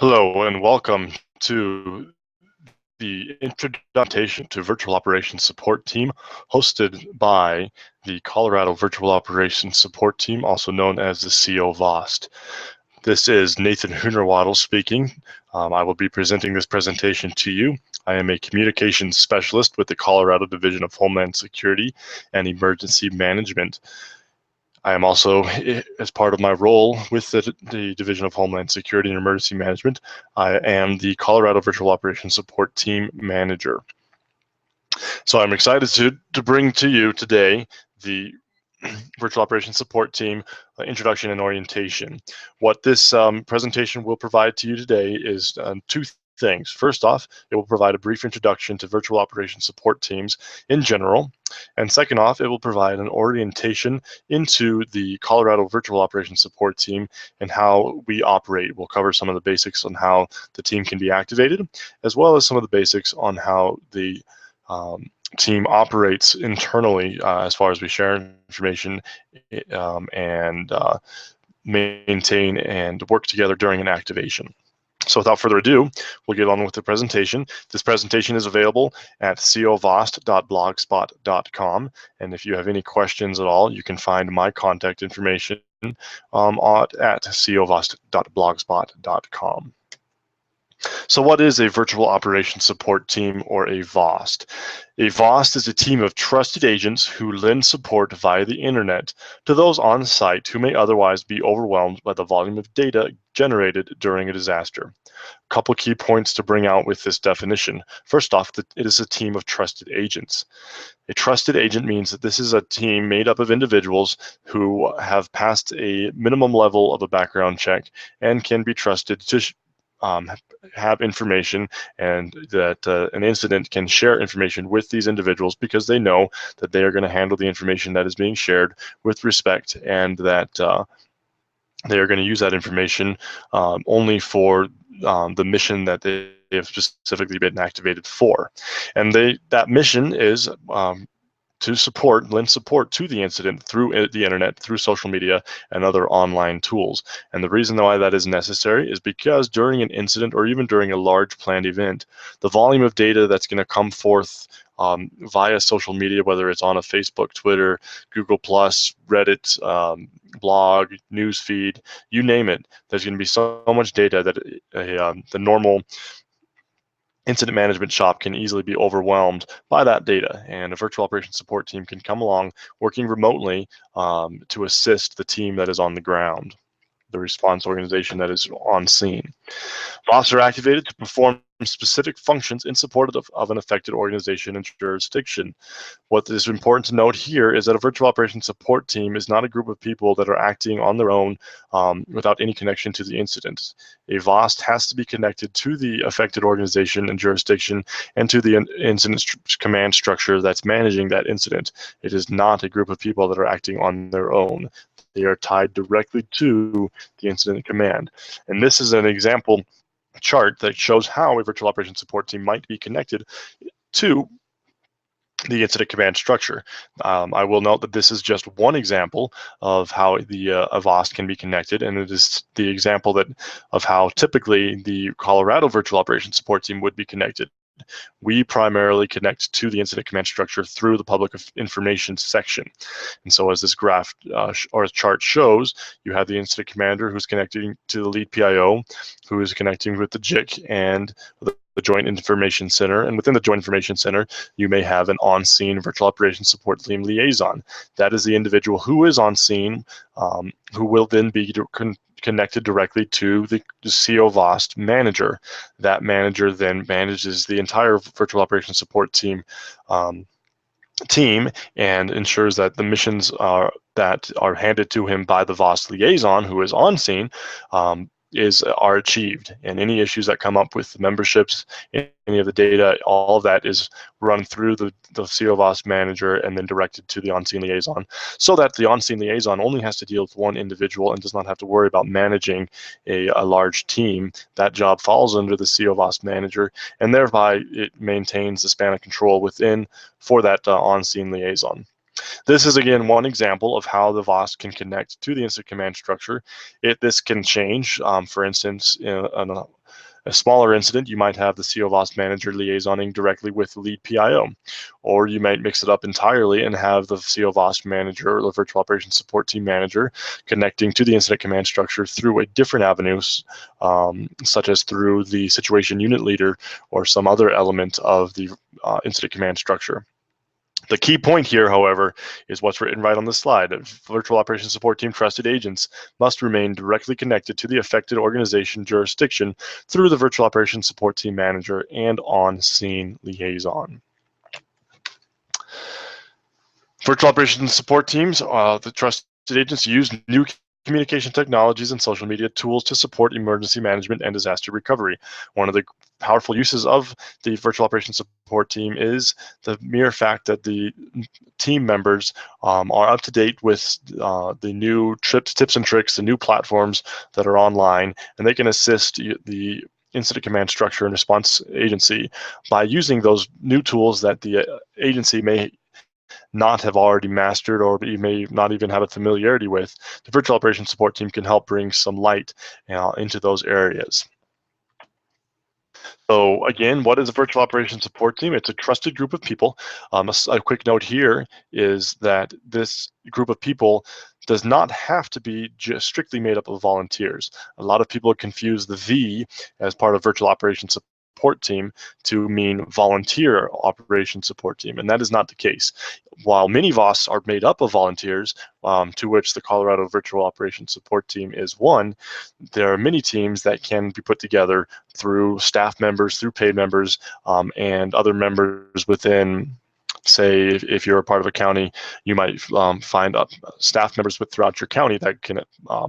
Hello and welcome to the introduction to Virtual Operations Support Team, hosted by the Colorado Virtual Operations Support Team, also known as the COVOST. This is Nathan Hoonerwaddle speaking. I will be presenting this presentation to you. I am a communications specialist with the Colorado Division of Homeland Security and Emergency Management. I am also, as part of my role with the Division of Homeland Security and Emergency Management, I am the Colorado Virtual Operations Support Team Manager. So I'm excited to bring to you today the Virtual Operations Support Team Introduction and Orientation. What this presentation will provide to you today is two things. First off, it will provide a brief introduction to virtual operations support teams in general. And second off, it will provide an orientation into the Colorado Virtual Operations Support Team and how we operate. We'll cover some of the basics on how the team can be activated, as well as some of the basics on how the team operates internally as far as we share information and maintain and work together during an activation. So without further ado, we'll get on with the presentation. This presentation is available at covost.blogspot.com. And if you have any questions at all, you can find my contact information at covost.blogspot.com. So what is a virtual operations support team, or a VOST? A VOST is a team of trusted agents who lend support via the internet to those on site who may otherwise be overwhelmed by the volume of data generated during a disaster. A couple key points to bring out with this definition. First off, it is a team of trusted agents. A trusted agent means that this is a team made up of individuals who have passed a minimum level of a background check and can be trusted to have information, and that an incident can share information with these individuals because they know that they are going to handle the information that is being shared with respect, and that they are going to use that information only for the mission that they have specifically been activated for. And that mission is to lend support to the incident through the internet, through social media, and other online tools. And the reason why that is necessary is because during an incident, or even during a large planned event, the volume of data that's going to come forth via social media, whether it's on a Facebook, Twitter, Google+, Reddit, blog, newsfeed, you name it, there's going to be so much data that the normal incident management shop can easily be overwhelmed by that data, and a virtual operations support team can come along working remotely to assist the team that is on the ground, the response organization that is on scene. VOSTs are activated to perform specific functions in support of an affected organization and jurisdiction. What is important to note here is that a virtual operations support team is not a group of people that are acting on their own without any connection to the incident. A VOST has to be connected to the affected organization and jurisdiction and to the incident command structure that's managing that incident. It is not a group of people that are acting on their own. They are tied directly to the incident command. And this is an example chart that shows how a virtual operations support team might be connected to the incident command structure. I will note that this is just one example of how the VOST can be connected, and it is the example of how typically the Colorado virtual operations support team would be connected. We primarily connect to the incident command structure through the public information section. And so as this graph or chart shows, you have the incident commander who's connecting to the lead PIO, who is connecting with the JIC and the Joint Information Center. And within the Joint Information Center, you may have an on-scene virtual operations support team liaison. That is the individual who is on scene, who will then be connected directly to the COVOST manager. That manager then manages the entire virtual operations support team and ensures that the missions that are handed to him by the VOST liaison, who is on scene, are achieved, and any issues that come up with the memberships, any of the data, all of that is run through the COVOST manager and then directed to the on-scene liaison, so that the on-scene liaison only has to deal with one individual and does not have to worry about managing a large team. That job falls under the COVOST manager, and thereby it maintains the span of control for that on-scene liaison. This is, again, one example of how the VOST can connect to the incident command structure. This can change. For instance, in A smaller incident, you might have the COVOST manager liaisoning directly with the lead PIO, or you might mix it up entirely and have the COVOST manager or the virtual operations support team manager connecting to the incident command structure through a different avenues, such as through the situation unit leader or some other element of the incident command structure. The key point here, however, is what's written right on the slide. Virtual Operations Support Team trusted agents must remain directly connected to the affected organization jurisdiction through the Virtual Operations Support Team manager and on-scene liaison. Virtual Operations Support Teams, the trusted agents use new communication technologies and social media tools to support emergency management and disaster recovery. One of the powerful uses of the virtual operations support team is the mere fact that the team members are up to date with the new tips and tricks, the new platforms that are online, and they can assist the incident command structure and response agency by using those new tools that the agency may not have already mastered, or you may not even have a familiarity with. The virtual operations support team can help bring some light into those areas. So again, what is a virtual operations support team? It's a trusted group of people. A quick note here is that this group of people does not have to be just strictly made up of volunteers. A lot of people confuse the V as part of virtual operations support team to mean volunteer operations support team, and that is not the case. While many VOSTs are made up of volunteers, to which the Colorado Virtual Operations Support Team is one, there are many teams that can be put together through staff members, through paid members, and other members within. Say, if you're a part of a county, you might find staff members throughout your county that can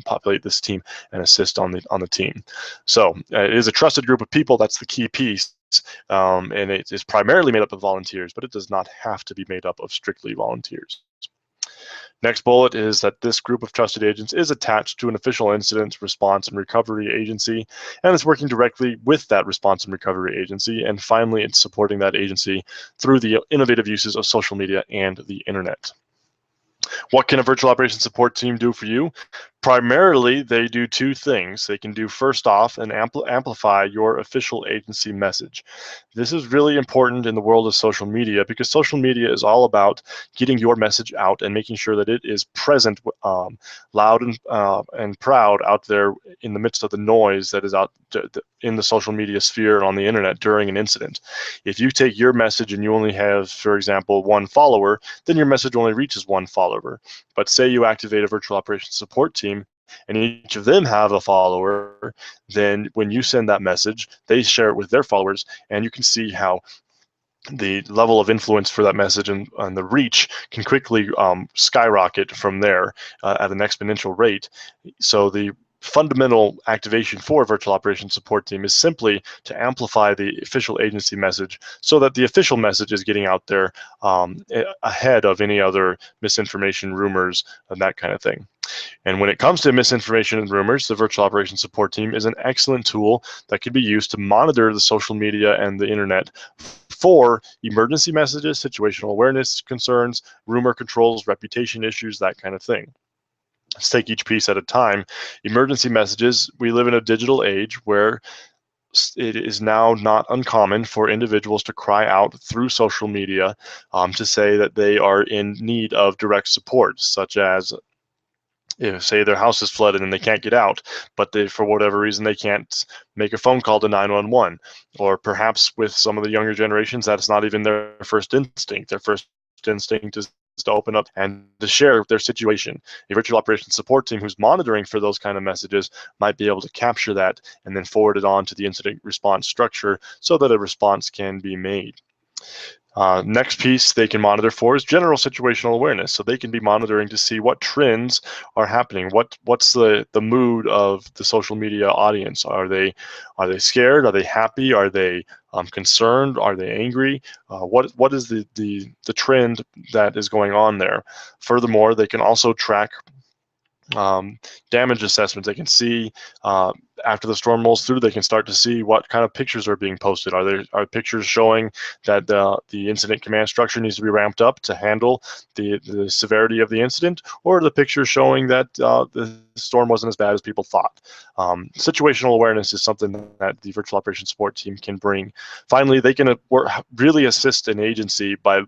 populate this team and assist on the team. So it is a trusted group of people. That's the key piece. And it is primarily made up of volunteers, but it does not have to be made up of strictly volunteers. Next bullet is that this group of trusted agents is attached to an official incident response and recovery agency, and is working directly with that response and recovery agency. And finally, it's supporting that agency through the innovative uses of social media and the internet. What can a virtual operations support team do for you? Primarily, they do two things. They can do, first off, and amplify your official agency message. This is really important in the world of social media, because social media is all about getting your message out and making sure that it is present, loud and proud out there in the midst of the noise that is out in the social media sphere and on the internet during an incident. If you take your message and you only have, for example, one follower, then your message only reaches one follower. But say you activate a virtual operations support team and each of them have a follower, then when you send that message, they share it with their followers, and you can see how the level of influence for that message and the reach can quickly skyrocket from there at an exponential rate. So the fundamental activation for a virtual operations support team is simply to amplify the official agency message so that the official message is getting out there ahead of any other misinformation, rumors, and that kind of thing. And when it comes to misinformation and rumors, the virtual operations support team is an excellent tool that can be used to monitor the social media and the internet for emergency messages, situational awareness concerns, rumor controls, reputation issues, that kind of thing. Let's take each piece at a time. Emergency messages, we live in a digital age where it is now not uncommon for individuals to cry out through social media to say that they are in need of direct support, such as if, say, their house is flooded and they can't get out, but they, for whatever reason, they can't make a phone call to 911. Or perhaps with some of the younger generations, that's not even their first instinct. Their first instinct is to open up and to share their situation. A virtual operations support team who's monitoring for those kind of messages might be able to capture that and then forward it on to the incident response structure so that a response can be made. Next piece they can monitor for is general situational awareness. So they can be monitoring to see what trends are happening. What's the mood of the social media audience? Are they scared? Are they happy? Are they concerned? Are they angry? What is the trend that is going on there? Furthermore, they can also track damage assessments. They can see after the storm rolls through, they can start to see what kind of pictures are being posted. Are pictures showing that the incident command structure needs to be ramped up to handle the severity of the incident, or are the pictures showing that the storm wasn't as bad as people thought? Situational awareness is something that the virtual operations support team can bring. Finally, they can really assist an agency by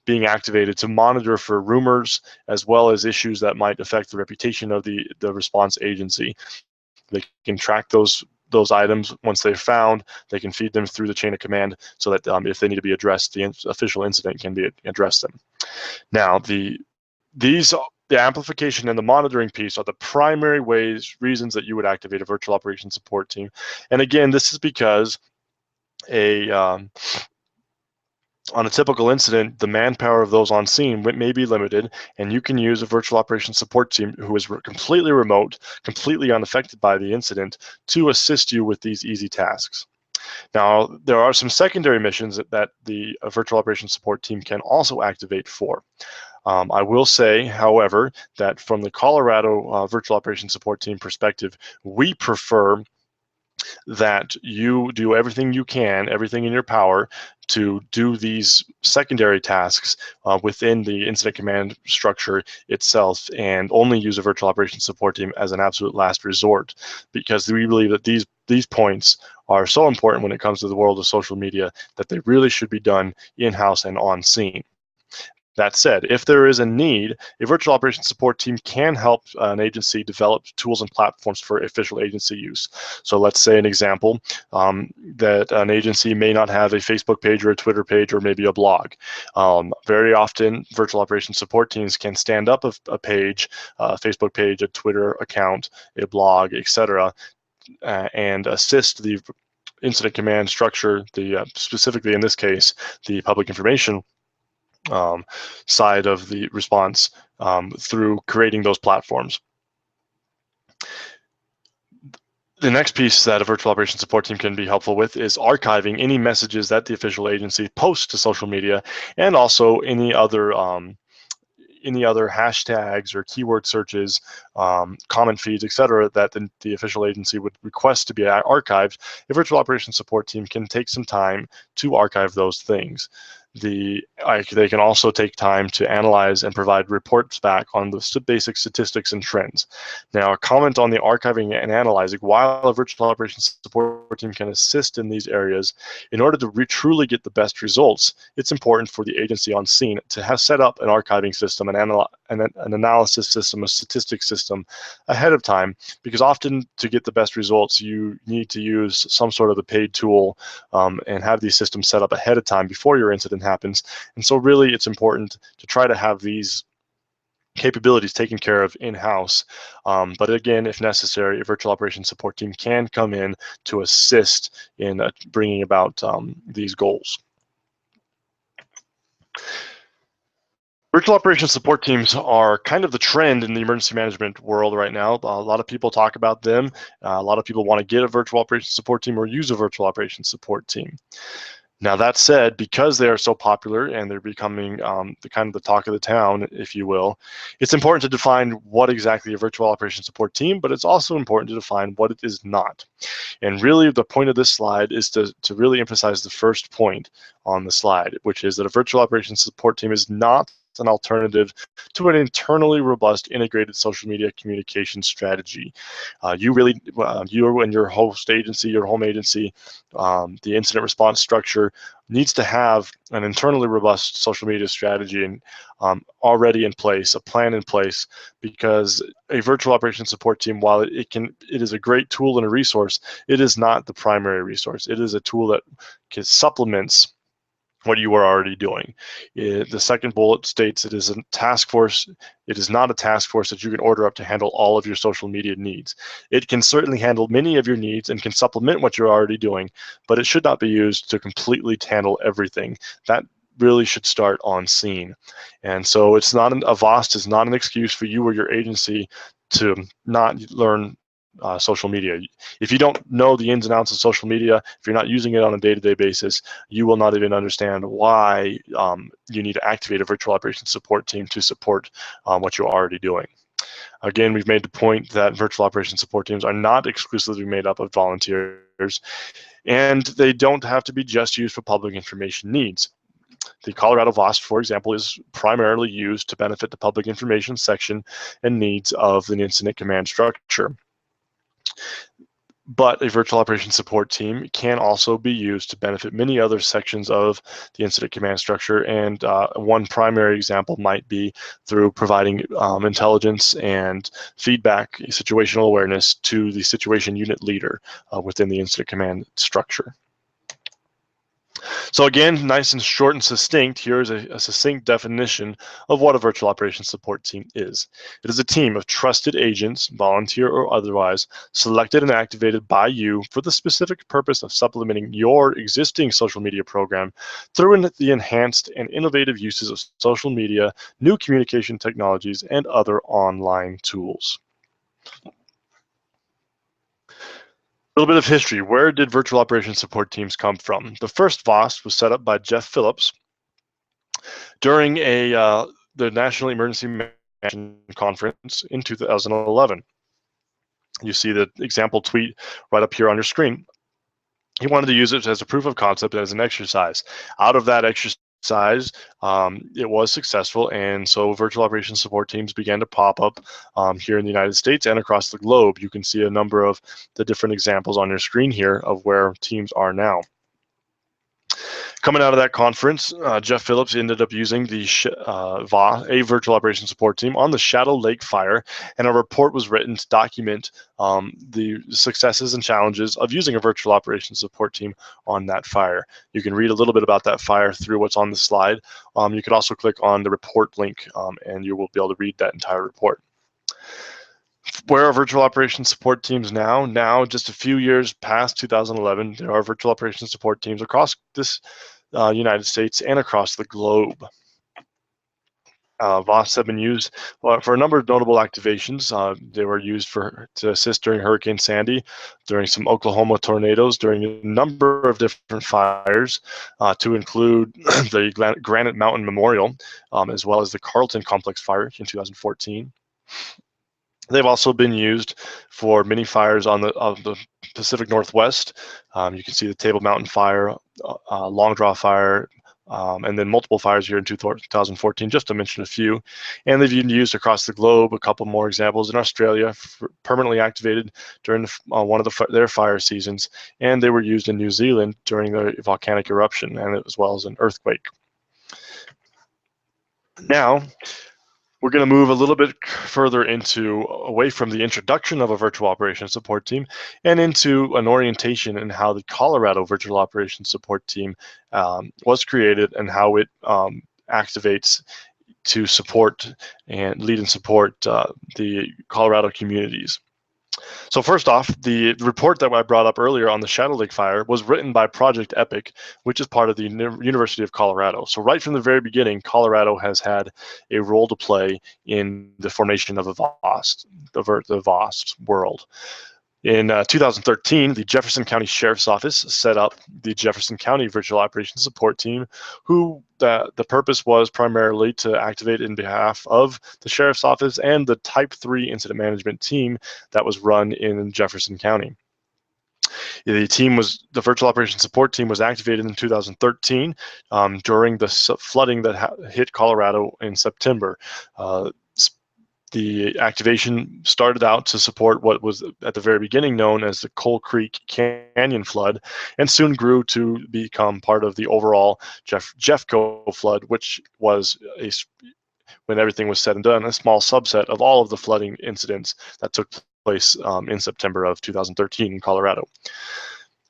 being activated to monitor for rumors as well as issues that might affect the reputation of the response agency. They can track those items. Once they're found, they can feed them through the chain of command so that if they need to be addressed, the official incident can be addressed them. Now, the amplification and the monitoring piece are the primary reasons that you would activate a virtual operations support team. And again, this is because on a typical incident, the manpower of those on scene may be limited, and you can use a virtual operations support team who is completely remote, completely unaffected by the incident, to assist you with these easy tasks. Now, there are some secondary missions that the virtual operations support team can also activate for. I will say, however, that from the Colorado virtual operations support team perspective, we prefer that you do everything you can, everything in your power, to do these secondary tasks within the incident command structure itself, and only use a virtual operations support team as an absolute last resort, because we believe that these points are so important when it comes to the world of social media that they really should be done in-house and on scene. That said, if there is a need, a virtual operations support team can help an agency develop tools and platforms for official agency use. So let's say an example, that an agency may not have a Facebook page or a Twitter page or maybe a blog. Very often, virtual operations support teams can stand up a page, a Facebook page, a Twitter account, a blog, etc., and assist the incident command structure, specifically in this case, the public information side of the response through creating those platforms. The next piece that a virtual operations support team can be helpful with is archiving any messages that the official agency posts to social media, and also any other hashtags or keyword searches, comment feeds, etc., that the official agency would request to be archived. A virtual operations support team can take some time to archive those things. They can also take time to analyze and provide reports back on the basic statistics and trends. Now, a comment on the archiving and analyzing, while a virtual operations support team can assist in these areas, in order to truly get the best results, it's important for the agency on scene to have set up an archiving system, an analysis system, a statistics system ahead of time, because often to get the best results, you need to use some sort of a paid tool and have these systems set up ahead of time before your incident happens. And so really it's important to try to have these capabilities taken care of in-house. But again, if necessary, a virtual operations support team can come in to assist in bringing about these goals. Virtual operations support teams are kind of the trend in the emergency management world right now. A lot of people talk about them. A lot of people want to get a virtual operations support team or use a virtual operations support team. Now, that said, because they are so popular and they're becoming the kind of the talk of the town, if you will, it's important to define what exactly a virtual operations support team, but it's also important to define what it is not. And really the point of this slide is to really emphasize the first point on the slide, which is that a virtual operations support team is not an alternative to an internally robust integrated social media communication strategy. You and your host agency, your home agency, the incident response structure needs to have an internally robust social media strategy and already in place, a plan in place, because a virtual operations support team, while it is a great tool and a resource, it is not the primary resource. It is a tool that supplements what you are already doing. The second bullet states it is a task force. It is not a task force that you can order up to handle all of your social media needs. It can certainly handle many of your needs and can supplement what you're already doing, but it should not be used to completely handle everything. That really should start on scene. And so it's not a VOST is not an excuse for you or your agency to not learn social media. If you don't know the ins and outs of social media, if you're not using it on a day-to-day basis, you will not even understand why you need to activate a virtual operations support team to support what you're already doing. Again, we've made the point that virtual operations support teams are not exclusively made up of volunteers, and they don't have to be just used for public information needs. The Colorado VOST, for example, is primarily used to benefit the public information section and needs of the incident command structure. But a virtual operations support team can also be used to benefit many other sections of the incident command structure. And one primary example might be through providing intelligence and feedback, situational awareness to the situation unit leader within the incident command structure. So again, nice and short and succinct, here's a succinct definition of what a virtual operations support team is. It is a team of trusted agents, volunteer or otherwise, selected and activated by you for the specific purpose of supplementing your existing social media program through the enhanced and innovative uses of social media, new communication technologies, and other online tools. A little bit of history. Where did virtual operations support teams come from? The first VOST was set up by Jeff Phillips during the National Emergency Management Conference in 2011. You see the example tweet right up here on your screen. He wanted to use it as a proof of concept, as an exercise. Out of that exercise, it was successful, and so virtual operations support teams began to pop up here in the United States and across the globe. You can see a number of the different examples on your screen here of where teams are now. Coming out of that conference, Jeff Phillips ended up using the a virtual operations support team on the Shadow Lake fire, and a report was written to document the successes and challenges of using a virtual operations support team on that fire. You can read a little bit about that fire through what's on the slide. You could also click on the report link, and you will be able to read that entire report. Where are virtual operations support teams now? Now, just a few years past 2011, there are virtual operations support teams across this United States and across the globe. VOSTs have been used for a number of notable activations. They were used to assist during Hurricane Sandy, during some Oklahoma tornadoes, during a number of different fires, to include the Granite Mountain Memorial, as well as the Carlton Complex fire in 2014. They've also been used for many fires on the Pacific Northwest. You can see the Table Mountain fire, Long Draw fire, and then multiple fires here in 2014, just to mention a few. And they've been used across the globe. A couple more examples in Australia, permanently activated during one of their fire seasons, and they were used in New Zealand during the volcanic eruption, and as well as an earthquake. Now, we're going to move a little bit further away from the introduction of a virtual operations support team and into an orientation in how the Colorado virtual operations support team was created and how it activates to support and lead and support the Colorado communities. So first off, the report that I brought up earlier on the Shadow Lake fire was written by Project EPIC, which is part of the University of Colorado. So right from the very beginning, Colorado has had a role to play in the formation of a VOST, the VOST world. In 2013, the Jefferson County Sheriff's Office set up the Jefferson County Virtual Operations Support Team, who the purpose was primarily to activate in behalf of the Sheriff's Office and the Type 3 Incident Management Team that was run in Jefferson County. The Virtual Operations Support Team was activated in 2013 during the flooding that hit Colorado in September. The activation started out to support what was at the very beginning known as the Coal Creek Canyon flood, and soon grew to become part of the overall Jeffco flood, which was, when everything was said and done, a small subset of all of the flooding incidents that took place in September of 2013 in Colorado.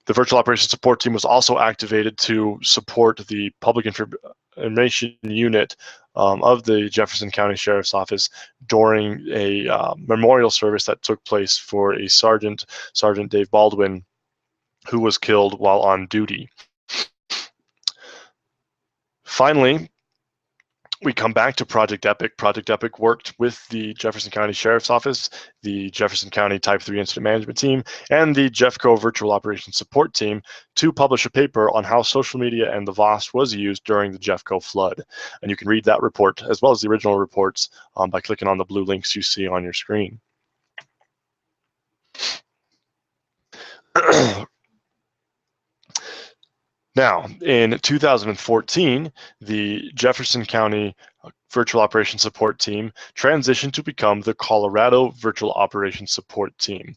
The Virtual Operations Support Team was also activated to support the Public Information Unit of the Jefferson County Sheriff's Office during a memorial service that took place for a Sergeant Dave Baldwin, who was killed while on duty. Finally, We come back to Project Epic. Project Epic worked with the Jefferson County Sheriff's Office, the Jefferson County Type 3 Incident Management Team, and the JEFCO Virtual Operations Support Team to publish a paper on how social media and the VOST was used during the JEFCO flood. And you can read that report as well as the original reports by clicking on the blue links you see on your screen. Now, in 2014, the Jefferson County Virtual Operations Support Team transitioned to become the Colorado Virtual Operations Support Team.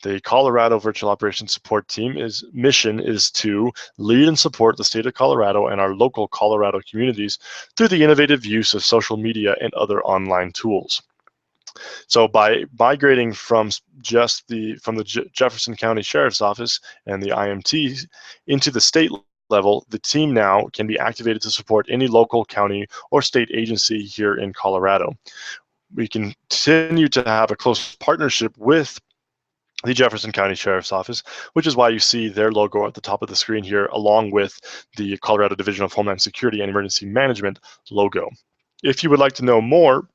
The Colorado Virtual Operations Support Team's mission is to lead and support the state of Colorado and our local Colorado communities through the innovative use of social media and other online tools. So by migrating from the Jefferson County Sheriff's Office and the IMT into the state level, the team now can be activated to support any local, county, or state agency here in Colorado. We continue to have a close partnership with the Jefferson County Sheriff's Office, which is why you see their logo at the top of the screen here, along with the Colorado Division of Homeland Security and Emergency Management logo. If you would like to know more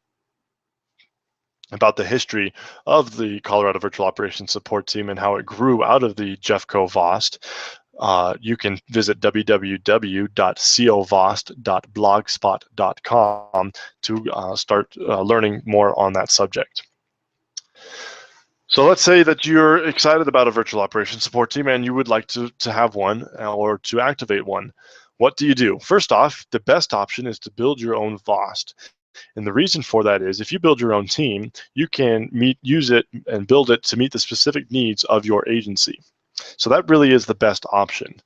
about the history of the Colorado Virtual Operations Support Team and how it grew out of the JEFCO VOST, you can visit www.covost.blogspot.com to start learning more on that subject. So let's say that you're excited about a virtual operations support team and you would like to have one or to activate one. What do you do? First off, the best option is to build your own VOST. And the reason for that is if you build your own team, you can use it and build it to meet the specific needs of your agency. So that really is the best option.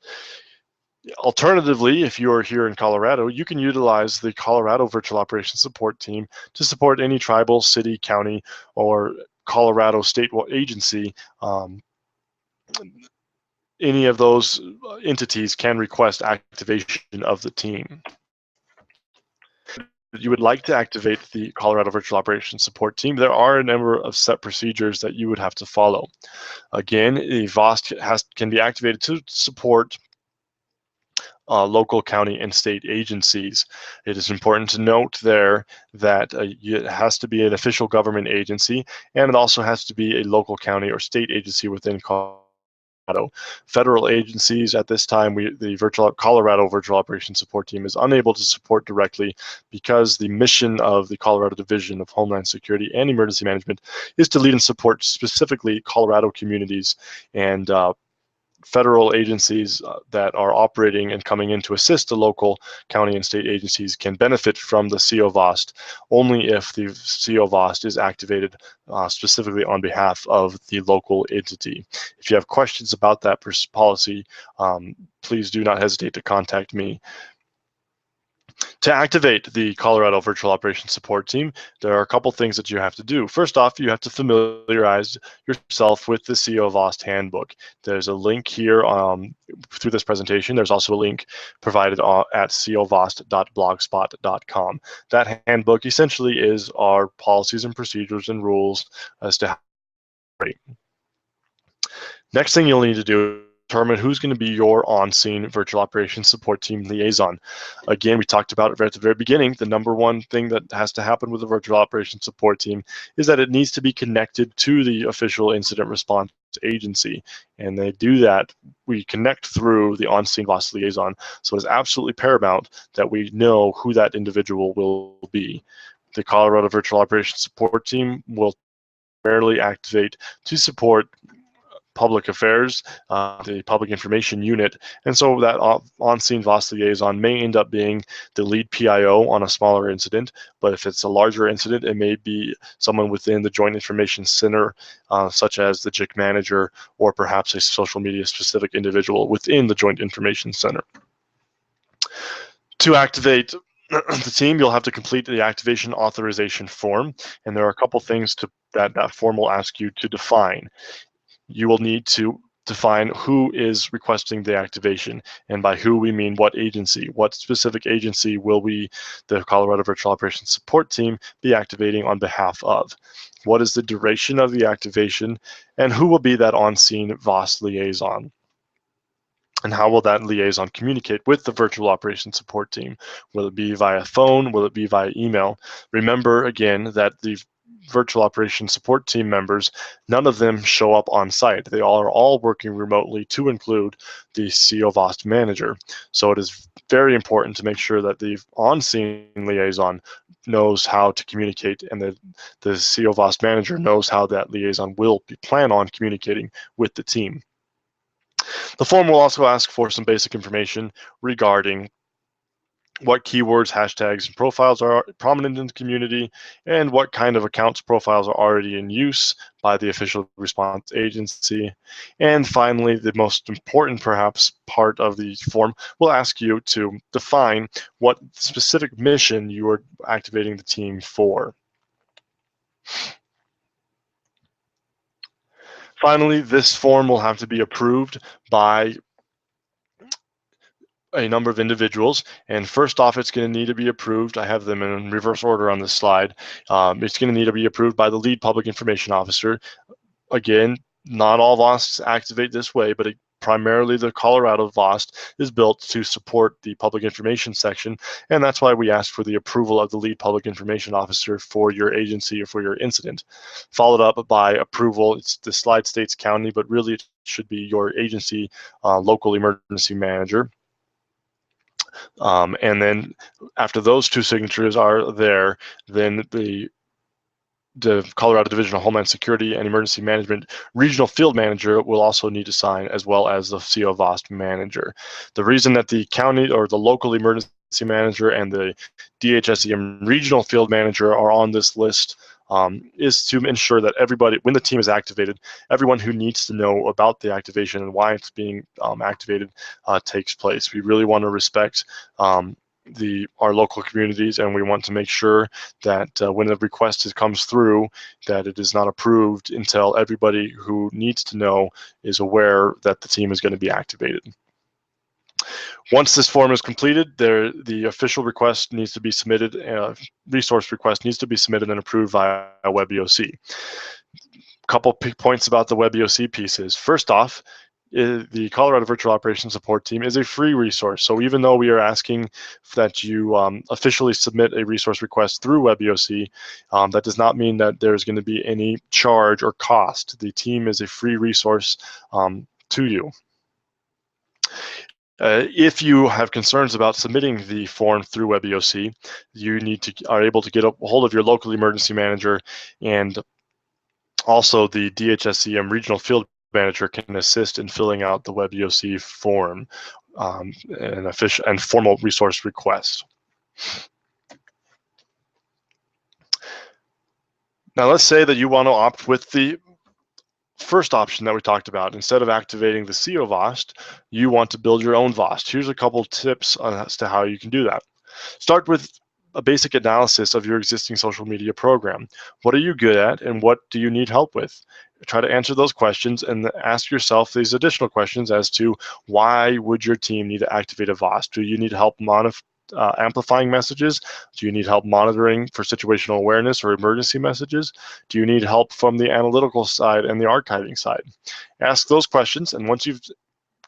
Alternatively, if you're here in Colorado, you can utilize the Colorado Virtual Operations Support Team to support any tribal, city, county, or Colorado state agency. Any of those entities can request activation of the team. You would like to activate the Colorado Virtual Operations Support Team, there are a number of set procedures that you would have to follow. Again, the VOST can be activated to support local, county, and state agencies. It is important to note there that it has to be an official government agency, and it also has to be a local, county, or state agency within Colorado. Federal agencies at this time, the Colorado Virtual Operations Support Team is unable to support directly because the mission of the Colorado Division of Homeland Security and Emergency Management is to lead and support specifically Colorado communities, and federal agencies that are operating and coming in to assist the local, county, and state agencies can benefit from the COVOST only if the COVOST is activated specifically on behalf of the local entity. If you have questions about that policy, please do not hesitate to contact me. To activate the Colorado Virtual Operations Support Team, there are a couple things that you have to do. First off, you have to familiarize yourself with the COVOST handbook. There's a link here through this presentation. There's also a link provided at covost.blogspot.com. That handbook essentially is our policies and procedures and rules as to how to operate. Next thing you'll need to do, determine who's going to be your on-scene virtual operations support team liaison. Again, we talked about it right at the very beginning. The number one thing that has to happen with a virtual operations support team is that it needs to be connected to the official incident response agency. And they do that, we connect through the on-scene VOST liaison. So it's absolutely paramount that we know who that individual will be. The Colorado Virtual Operations Support Team will primarily activate to support public affairs, the public information unit, and so that on-scene VOST liaison may end up being the lead PIO on a smaller incident, but if it's a larger incident, it may be someone within the Joint Information Center, such as the JIC manager, or perhaps a social media specific individual within the Joint Information Center. To activate the team, you'll have to complete the activation authorization form, and there are a couple things that form will ask you to define. You will need to define who is requesting the activation, and by who we mean what agency. What specific agency will the Colorado Virtual Operations Support Team be activating on behalf of? What is the duration of the activation, and who will be that on-scene VOST liaison? And how will that liaison communicate with the virtual operations support team? Will it be via phone? Will it be via email? Remember, again, that the virtual operations support team members, none of them show up on site. They are all working remotely, to include the COVOST manager. So it is very important to make sure that the on-scene liaison knows how to communicate, and the COVOST manager knows how that liaison will plan on communicating with the team. The form will also ask for some basic information regarding what keywords, hashtags, and profiles are prominent in the community, and what kind of accounts profiles are already in use by the official response agency. And finally, the most important perhaps part of the form will ask you to define what specific mission you are activating the team for. Finally, this form will have to be approved by a number of individuals, and first off, it's going to need to be approved. I have them in reverse order on this slide. It's going to need to be approved by the lead public information officer. Again, not all VOSTs activate this way, but primarily the Colorado VOST is built to support the public information section, and that's why we ask for the approval of the lead public information officer for your agency or for your incident. Followed up by approval, the slide states county, but really it should be your agency local emergency manager. And then after those two signatures are there, then the Colorado Division of Homeland Security and Emergency Management Regional Field Manager will also need to sign, as well as the COVOST manager. The reason that the county or the local emergency manager and the DHSEM Regional Field Manager are on this list is to ensure that everybody, when the team is activated, everyone who needs to know about the activation and why it's being activated takes place. We really want to respect our local communities, and we want to make sure that when the request comes through, that it is not approved until everybody who needs to know is aware that the team is going to be activated. Once this form is completed, the official request needs to be submitted, resource request needs to be submitted and approved via WebEOC. Couple points about the WebEOC pieces. First off, the Colorado Virtual Operations Support Team is a free resource. So even though we are asking that you officially submit a resource request through WebEOC, that does not mean that there's going to be any charge or cost. The team is a free resource to you. If you have concerns about submitting the form through WebEOC, you are able to get a hold of your local emergency manager, and also the DHSEM Regional Field Manager can assist in filling out the WebEOC form and formal resource request. Now let's say that you want to opt with the first option that we talked about. Instead of activating the COVOST, you want to build your own VOST. Here's a couple tips as to how you can do that. Start with a basic analysis of your existing social media program. What are you good at, and what do you need help with? Try to answer those questions and ask yourself these additional questions as to why would your team need to activate a VOST? Do you need help amplifying messages? Do you need help monitoring for situational awareness or emergency messages? Do you need help from the analytical side and the archiving side? Ask those questions, and once you've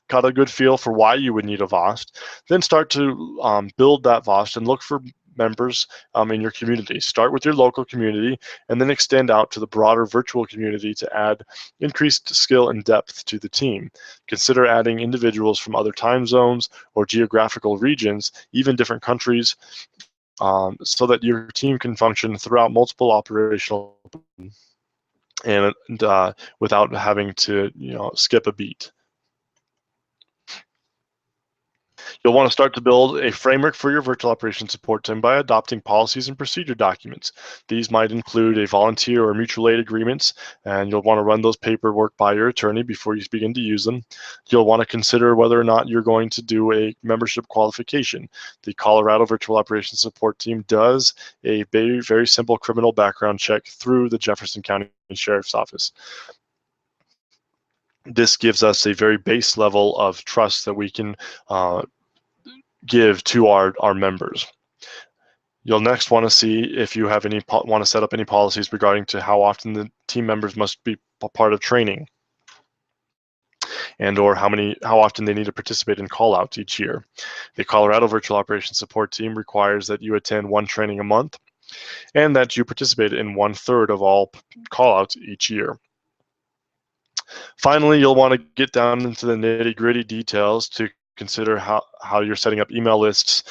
got a good feel for why you would need a VOST, then start to build that VOST and look for members in your community. Start with your local community and then extend out to the broader virtual community to add increased skill and depth to the team. Consider adding individuals from other time zones or geographical regions, even different countries, so that your team can function throughout multiple operational and without having to skip a beat. You'll want to start to build a framework for your virtual operations support team by adopting policies and procedure documents. These might include a volunteer or mutual aid agreements, and you'll want to run those paperwork by your attorney before you begin to use them. You'll want to consider whether or not you're going to do a membership qualification. The Colorado Virtual Operations Support Team does a very, very simple criminal background check through the Jefferson County Sheriff's Office. This gives us a very base level of trust that we can give to our members. You'll next want to see if you have want to set up any policies regarding to how often the team members must be a part of training. and or how often they need to participate in call-outs each year. The Colorado Virtual Operations Support Team requires that you attend one training a month and that you participate in 1/3 of all call-outs each year. Finally, you'll want to get down into the nitty-gritty details to consider how you're setting up email lists,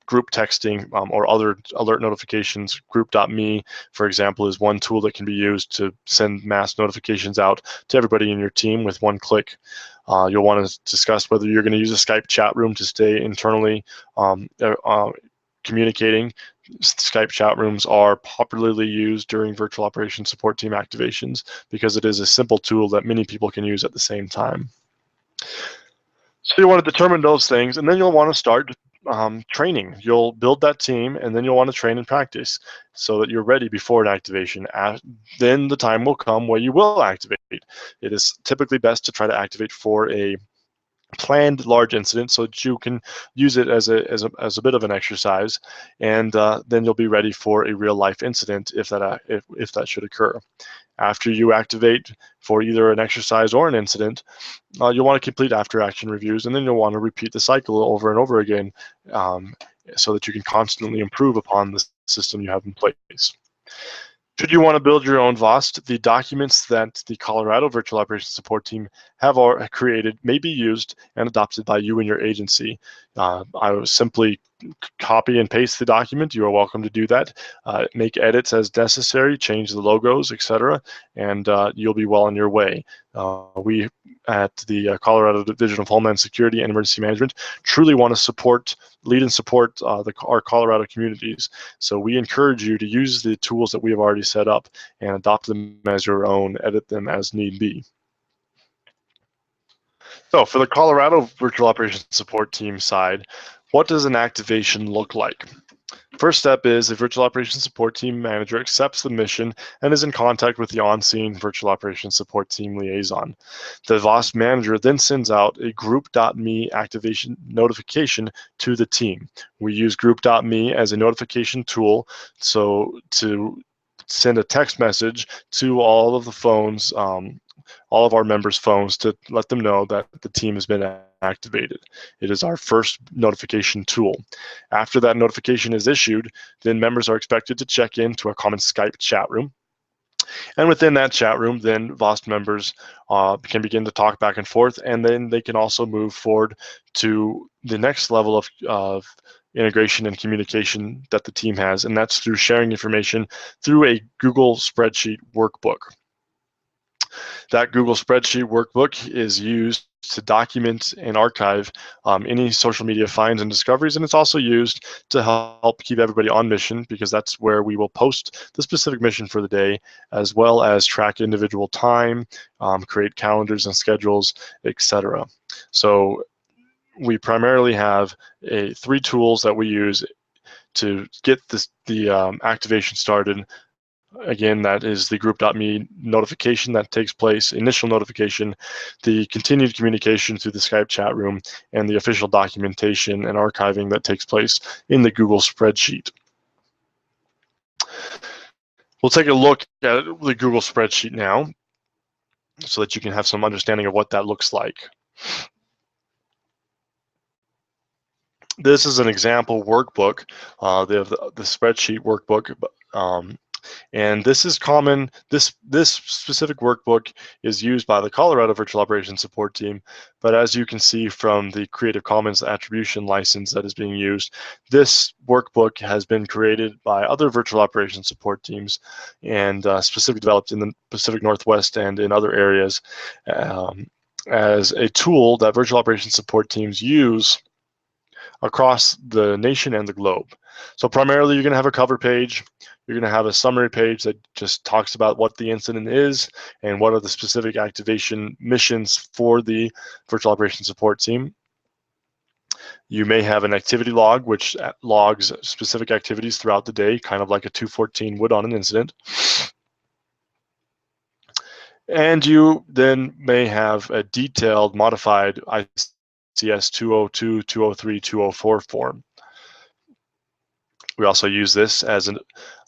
group texting, or other alert notifications. Group.me, for example, is one tool that can be used to send mass notifications out to everybody in your team with one click. You'll want to discuss whether you're going to use a Skype chat room to stay internally communicating. Skype chat rooms are popularly used during virtual operations support team activations because it is a simple tool that many people can use at the same time. So you want to determine those things, and then you'll want to start training. You'll build that team, and then you'll want to train and practice so that you're ready before an activation. Then the time will come where you will activate. It is typically best to try to activate for a planned large incident so that you can use it as a bit of an exercise, and then you'll be ready for a real life incident if that should occur. After you activate for either an exercise or an incident, you'll want to complete after action reviews, and then you'll want to repeat the cycle over and over again so that you can constantly improve upon the system you have in place. Should you want to build your own VOST, the documents that the Colorado Virtual Operations Support Team have created may be used and adopted by you and your agency. I will simply copy and paste the document. You are welcome to do that. Make edits as necessary, change the logos, etc., and you'll be well on your way. We at the Colorado Division of Homeland Security and Emergency Management truly want to lead and support our Colorado communities. So we encourage you to use the tools that we have already set up and adopt them as your own, edit them as need be. So for the Colorado Virtual Operations Support Team side, what does an activation look like? First step is the Virtual Operations Support Team manager accepts the mission and is in contact with the on-scene Virtual Operations Support Team liaison. The VOST manager then sends out a group.me activation notification to the team. We use group.me as a notification tool so to send a text message to all of the phones, all of our members' phones, to let them know that the team has been activated. It is our first notification tool. After that notification is issued, then members are expected to check into a common Skype chat room. And within that chat room, then VOST members can begin to talk back and forth, and then they can also move forward to the next level of integration and communication that the team has, and that's through sharing information through a Google spreadsheet workbook. That Google spreadsheet workbook is used to document and archive any social media finds and discoveries, and it's also used to help keep everybody on mission, because that's where we will post the specific mission for the day, as well as track individual time, create calendars and schedules, etc. So we primarily have 3 tools that we use to get the activation started. Again, that is the group.me notification that takes place, initial notification, the continued communication through the Skype chat room, and the official documentation and archiving that takes place in the Google spreadsheet. We'll take a look at the Google spreadsheet now so that you can have some understanding of what that looks like. This is an example workbook, the spreadsheet workbook. And this is common. This specific workbook is used by the Colorado Virtual Operations Support Team, but as you can see from the Creative Commons attribution license that is being used, this workbook has been created by other virtual operations support teams and specifically developed in the Pacific Northwest and in other areas as a tool that virtual operations support teams use across the nation and the globe. So primarily you're going to have a cover page. You're going to have a summary page that just talks about what the incident is and what are the specific activation missions for the virtual operations support team. You may have an activity log, which logs specific activities throughout the day, kind of like a 214 would on an incident. And you then may have a detailed modified ICS 202, 203, 204 form. We also use this as an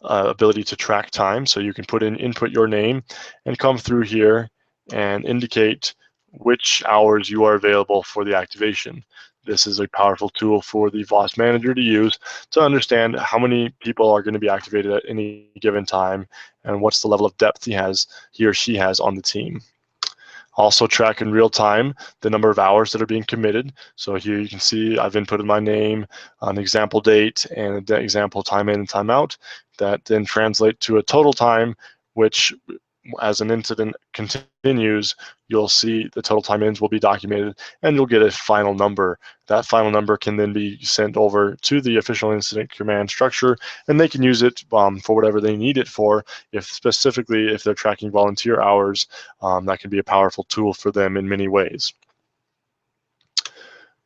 ability to track time, so you can input your name and come through here and indicate which hours you are available for the activation. This is a powerful tool for the VOST manager to use to understand how many people are going to be activated at any given time and what's the level of depth he or she has on the team. Also track in real time the number of hours that are being committed. So here you can see I've inputted my name, an example date, and the example time in and time out. That then translate to a total time, which as an incident continues, you'll see the total time ins will be documented and you'll get a final number. That final number can then be sent over to the official incident command structure and they can use it for whatever they need it for. Specifically, if they're tracking volunteer hours, that can be a powerful tool for them in many ways.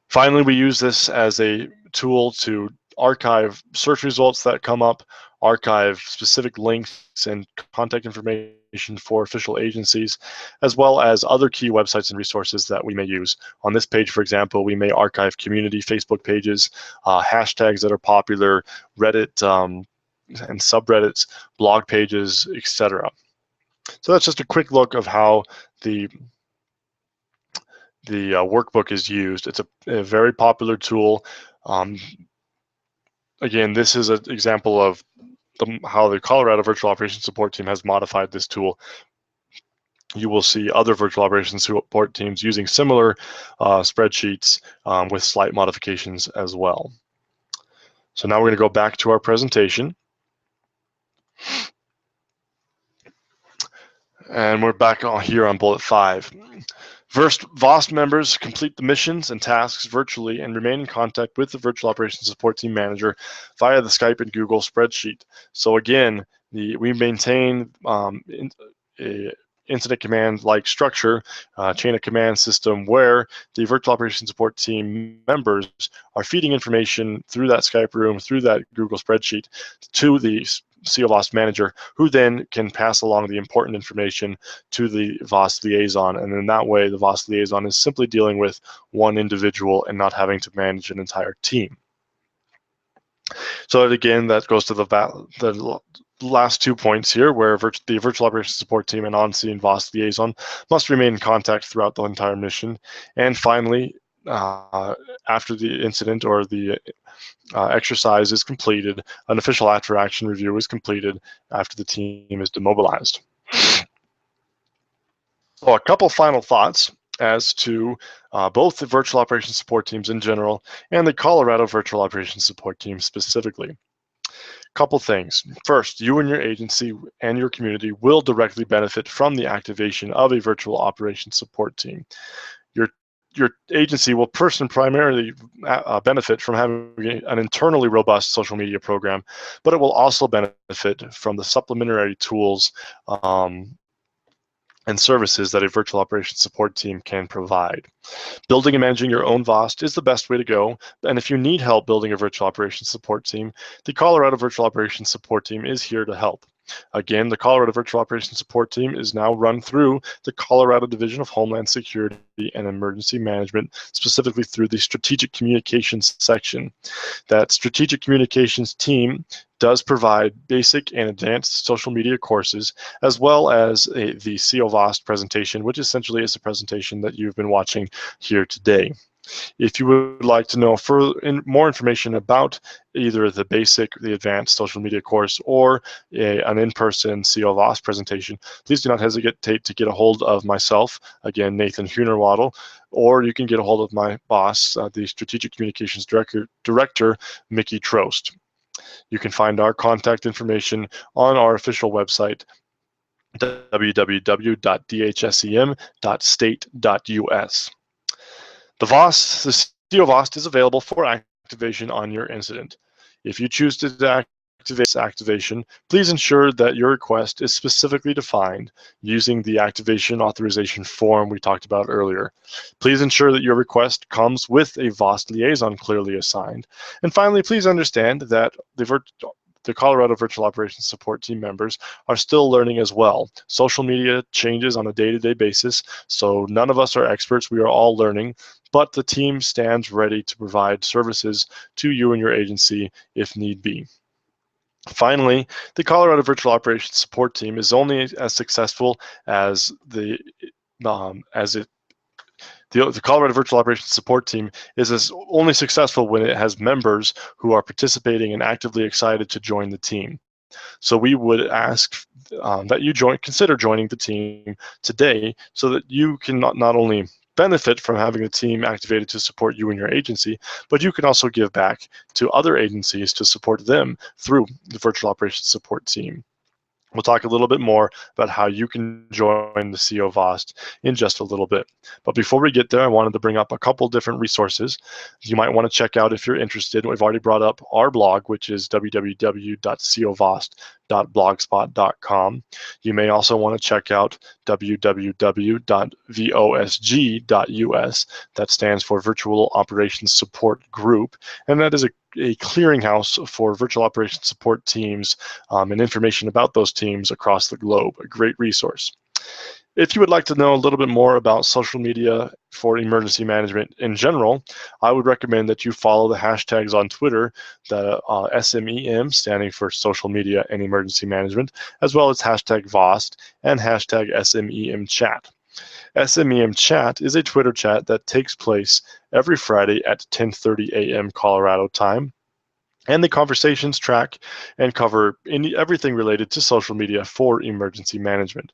Finally, we use this as a tool to archive search results that come up, archive specific links and contact information for official agencies, as well as other key websites and resources that we may use. On this page, for example, we may archive community Facebook pages, hashtags that are popular, Reddit and subreddits, blog pages, etc. So that's just a quick look of how the workbook is used. It's a very popular tool. Again, this is an example of how the Colorado Virtual Operations Support Team has modified this tool. You will see other virtual operations support teams using similar spreadsheets with slight modifications as well. So now we're going to go back to our presentation. And we're back here on bullet 5. First, VOST members complete the missions and tasks virtually and remain in contact with the Virtual Operations Support Team Manager via the Skype and Google spreadsheet. So again, we maintain a incident command-like structure, chain of command system where the Virtual Operations Support Team members are feeding information through that Skype room, through that Google spreadsheet to the COVOST manager, who then can pass along the important information to the VOST liaison. And in that way, the VOST liaison is simply dealing with one individual and not having to manage an entire team. So again, that goes to the last 2 points here, where the Virtual Operations Support Team and on-scene VOST liaison must remain in contact throughout the entire mission. And finally, after the incident or the exercise is completed, an official after-action review is completed after the team is demobilized. So a couple final thoughts as to both the Virtual Operations Support Teams in general and the Colorado Virtual Operations Support Team specifically. Couple things. First, you and your agency and your community will directly benefit from the activation of a Virtual Operations Support Team. Your agency will primarily benefit from having an internally robust social media program, but it will also benefit from the supplementary tools and services that a Virtual Operations Support Team can provide. Building and managing your own VOST is the best way to go, and if you need help building a Virtual Operations Support Team, the Colorado Virtual Operations Support Team is here to help. Again, the Colorado Virtual Operations Support Team is now run through the Colorado Division of Homeland Security and Emergency Management, specifically through the Strategic Communications section. That Strategic Communications team does provide basic and advanced social media courses, as well as the COVOST presentation, which essentially is the presentation that you've been watching here today. If you would like to know more information about either the basic, the advanced social media course, or an in-person COVOST presentation, please do not hesitate to get a hold of myself, again, Nathan Hunerwaddle, or you can get a hold of my boss, the Strategic Communications Director, Mickey Trost. You can find our contact information on our official website, www.dhsem.state.us. The COVOST is available for activation on your incident. If you choose to activate this activation, please ensure that your request is specifically defined using the activation authorization form we talked about earlier. Please ensure that your request comes with a VOST liaison clearly assigned. And finally, please understand that the Colorado Virtual Operations Support Team members are still learning as well. Social media changes on a day-to-day basis, so none of us are experts. We are all learning, but the team stands ready to provide services to you and your agency if need be. Finally, the Colorado Virtual Operations Support Team is only as successful as it The Colorado Virtual Operations Support Team is only successful when it has members who are participating and actively excited to join the team. So we would ask that you consider joining the team today so that you can not only benefit from having the team activated to support you and your agency, but you can also give back to other agencies to support them through the Virtual Operations Support Team. We'll talk a little bit more about how you can join the COVOST in just a little bit. But before we get there, I wanted to bring up a couple different resources you might want to check out if you're interested. We've already brought up our blog, which is www.covost.blogspot.com. You may also want to check out www.vosg.us. That stands for Virtual Operations Support Group, and that is a clearinghouse for virtual operations support teams and information about those teams across the globe. A great resource. If you would like to know a little bit more about social media for emergency management in general, I would recommend that you follow the hashtags on Twitter, the SMEM, standing for social media and emergency management, as well as hashtag VOST and hashtag SMEM chat. SMEM chat is a Twitter chat that takes place every Friday at 10:30 a.m. Colorado time. And the conversations track and cover everything related to social media for emergency management.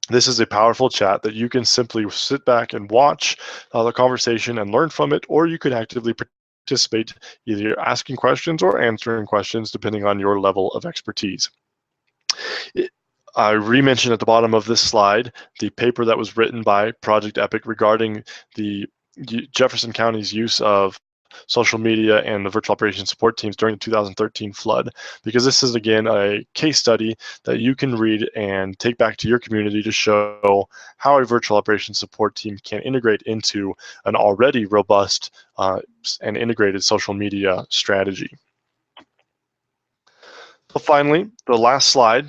This is a powerful chat that you can simply sit back and watch the conversation and learn from it, or you could actively participate, either asking questions or answering questions, depending on your level of expertise. I re-mentioned at the bottom of this slide the paper that was written by Project Epic regarding the Jefferson County's use of social media and the virtual operations support teams during the 2013 flood, because this is, again, a case study that you can read and take back to your community to show how a virtual operations support team can integrate into an already robust and integrated social media strategy. So finally, the last slide.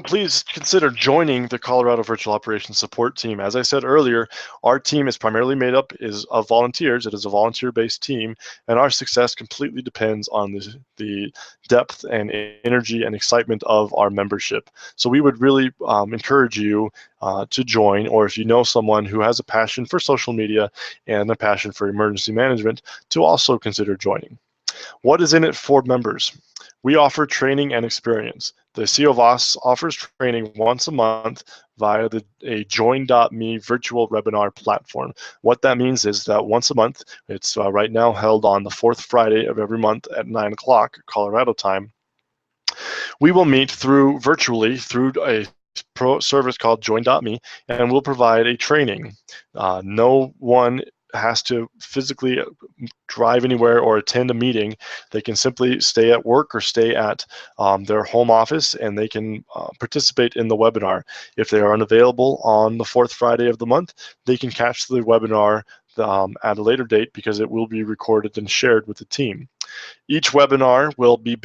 Please consider joining the Colorado Virtual Operations Support Team. As I said earlier, our team is primarily made up of volunteers. It is a volunteer-based team, and our success completely depends on the depth and energy and excitement of our membership. So we would really encourage you to join, or if you know someone who has a passion for social media and a passion for emergency management, to also consider joining. What is in it for members? We offer training and experience. The COVOST offers training once a month via a Join.me virtual webinar platform. What that means is that once a month, it's right now held on the fourth Friday of every month at 9 o'clock Colorado time, we will meet virtually through a service called Join.me, and we'll provide a training. No one has to physically drive anywhere or attend a meeting. They can simply stay at work or stay at their home office, and they can participate in the webinar. If they are unavailable on the fourth Friday of the month, they can catch the webinar at a later date, because it will be recorded and shared with the team. Each webinar will be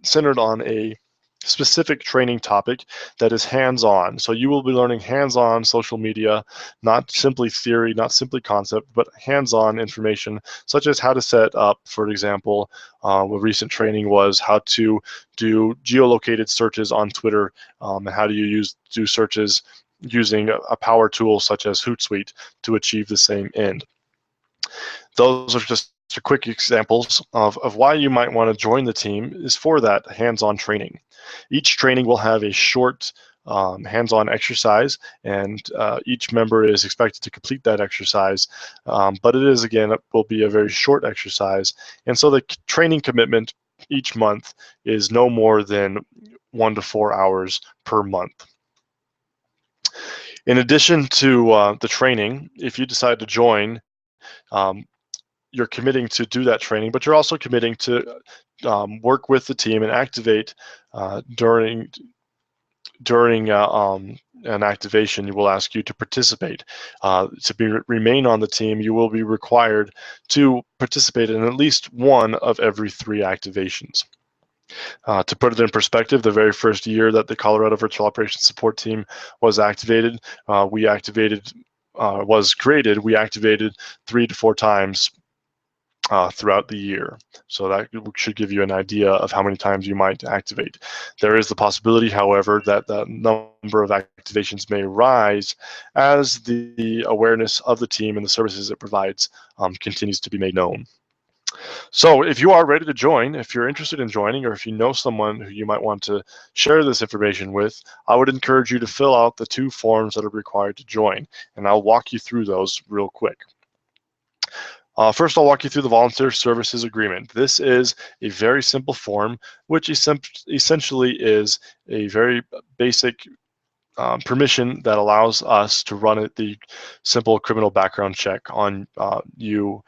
centered on a specific training topic that is hands-on. So you will be learning hands-on social media, not simply theory, not simply concept, but hands-on information, such as how to set up, for example, a recent training was how to do geolocated searches on Twitter, and how do you do searches using a power tool such as Hootsuite to achieve the same end. Those are just quick examples of why you might want to join the team, is for that hands-on training. Each training will have a short hands-on exercise, and each member is expected to complete that exercise, but it will be a very short exercise, and so the training commitment each month is no more than 1 to 4 hours per month. In addition to the training, if you decide to join, you're committing to do that training, but you're also committing to work with the team and activate during an activation. Will ask you to participate. Remain on the team, you will be required to participate in at least one of every 3 activations. To put it in perspective, the very first year that the Colorado Virtual Operations Support Team was activated, was created, we activated 3 to 4 times throughout the year. So that should give you an idea of how many times you might activate. There is the possibility, however, that the number of activations may rise as the awareness of the team and the services it provides continues to be made known. So if you are ready to join, if you're interested in joining, or if you know someone who you might want to share this information with, I would encourage you to fill out the 2 forms that are required to join, and I'll walk you through those real quick. First, I'll walk you through the Volunteer Services Agreement. This is a very simple form, which essentially is a very basic permission that allows us to run the simple criminal background check on you.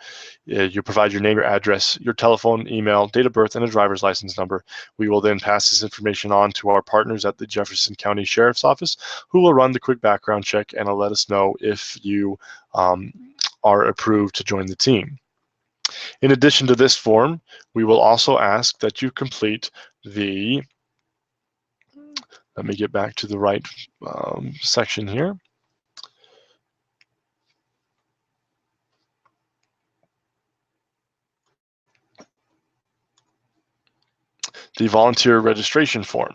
You provide your name, your address, your telephone, email, date of birth, and a driver's license number. We will then pass this information on to our partners at the Jefferson County Sheriff's Office, who will run the quick background check and will let us know if you are approved to join the team. In addition to this form, we will also ask that you complete the, let me get back to the right section here. The volunteer registration form.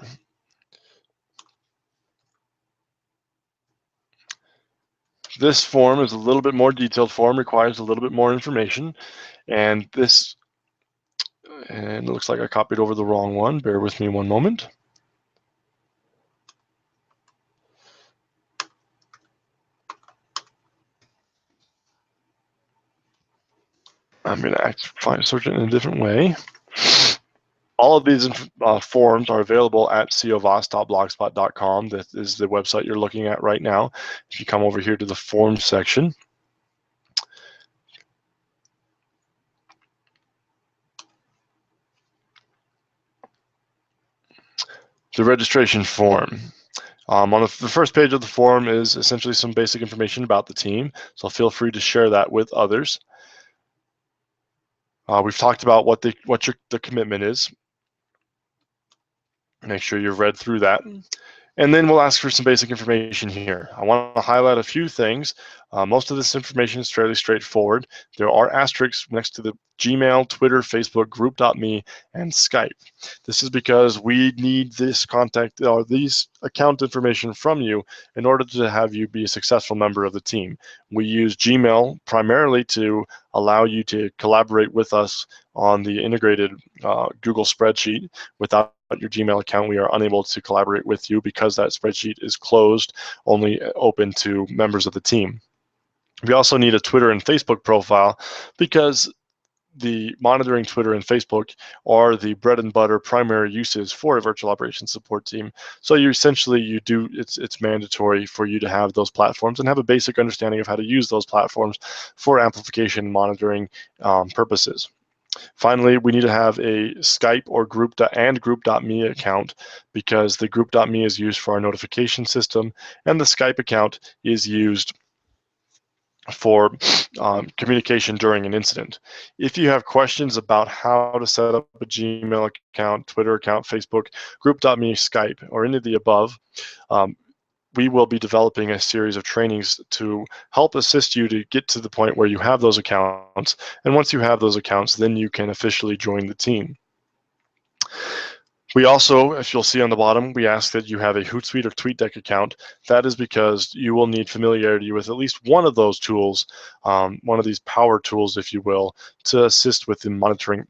This form is a little bit more detailed form, requires a little bit more information, and it looks like I copied over the wrong one. Bear with me one moment. I'm going to search it in a different way. All of these forms are available at covost.blogspot.com. That is the website you're looking at right now. If you come over here to the forms section, the registration form. On the first page of the form is essentially some basic information about the team, so feel free to share that with others. We've talked about what the commitment is. Make sure you've read through that. And then we'll ask for some basic information here. I want to highlight a few things. Most of this information is fairly straightforward. There are asterisks next to the Gmail, Twitter, Facebook, Group.me, and Skype. This is because we need this contact or these account information from you in order to have you be a successful member of the team. We use Gmail primarily to allow you to collaborate with us on the integrated Google spreadsheet. Without your Gmail account, we are unable to collaborate with you because that spreadsheet is closed, only open to members of the team. We also need a Twitter and Facebook profile because the monitoring Twitter and Facebook are the bread and butter primary uses for a virtual operations support team. So it's mandatory for you to have those platforms and have a basic understanding of how to use those platforms for amplification and monitoring purposes. Finally, we need to have a Skype or Group.me account because the Group.me is used for our notification system and the Skype account is used for communication during an incident. If you have questions about how to set up a Gmail account, Twitter account, Facebook, Group.me, Skype, or any of the above, we will be developing a series of trainings to help assist you to get to the point where you have those accounts. And once you have those accounts, then you can officially join the team. We also, if you'll see on the bottom, we ask that you have a Hootsuite or TweetDeck account. That is because you will need familiarity with at least one of those tools, one of these power tools, if you will, to assist with the monitoring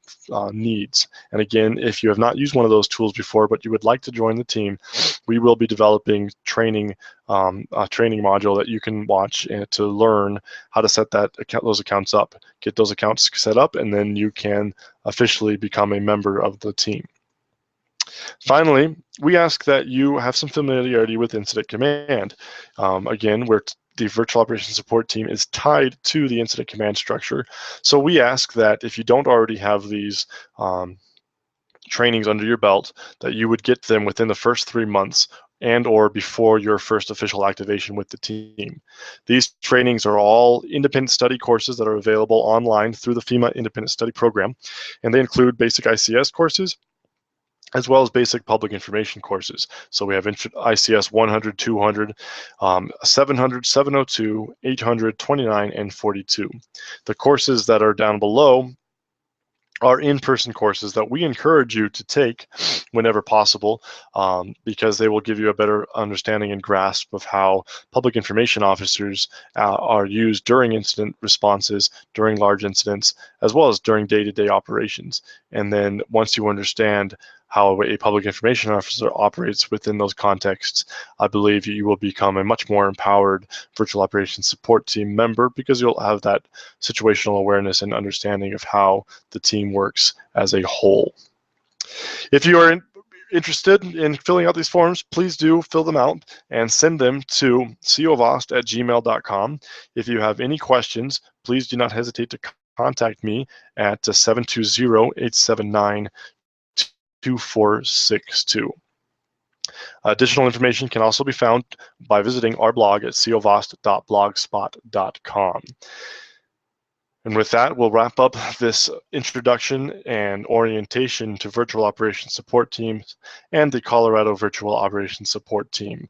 needs. And again, if you have not used one of those tools before, but you would like to join the team, we will be developing training, a training module that you can watch to learn how to set those accounts up, get those accounts set up, and then you can officially become a member of the team. Finally, we ask that you have some familiarity with Incident Command. Again, the virtual operations support team is tied to the Incident Command structure. So we ask that if you don't already have these trainings under your belt, that you would get them within the first 3 months and or before your first official activation with the team. These trainings are all independent study courses that are available online through the FEMA Independent Study Program, and they include basic ICS courses, as well as basic public information courses. So we have ICS 100, 200, 700, 702, 800, 29, and 42. The courses that are down below are in-person courses that we encourage you to take whenever possible, because they will give you a better understanding and grasp of how public information officers are used during incident responses, during large incidents, as well as during day-to-day operations. And then once you understand how a public information officer operates within those contexts, I believe you will become a much more empowered virtual operations support team member, because you'll have that situational awareness and understanding of how the team works as a whole. If you are interested in filling out these forms, please do fill them out and send them to covost@gmail.com. If you have any questions, please do not hesitate to contact me at 720-879-2462. Additional information can also be found by visiting our blog at covost.blogspot.com. And with that, we'll wrap up this introduction and orientation to virtual operations support teams and the Colorado Virtual Operations Support Team.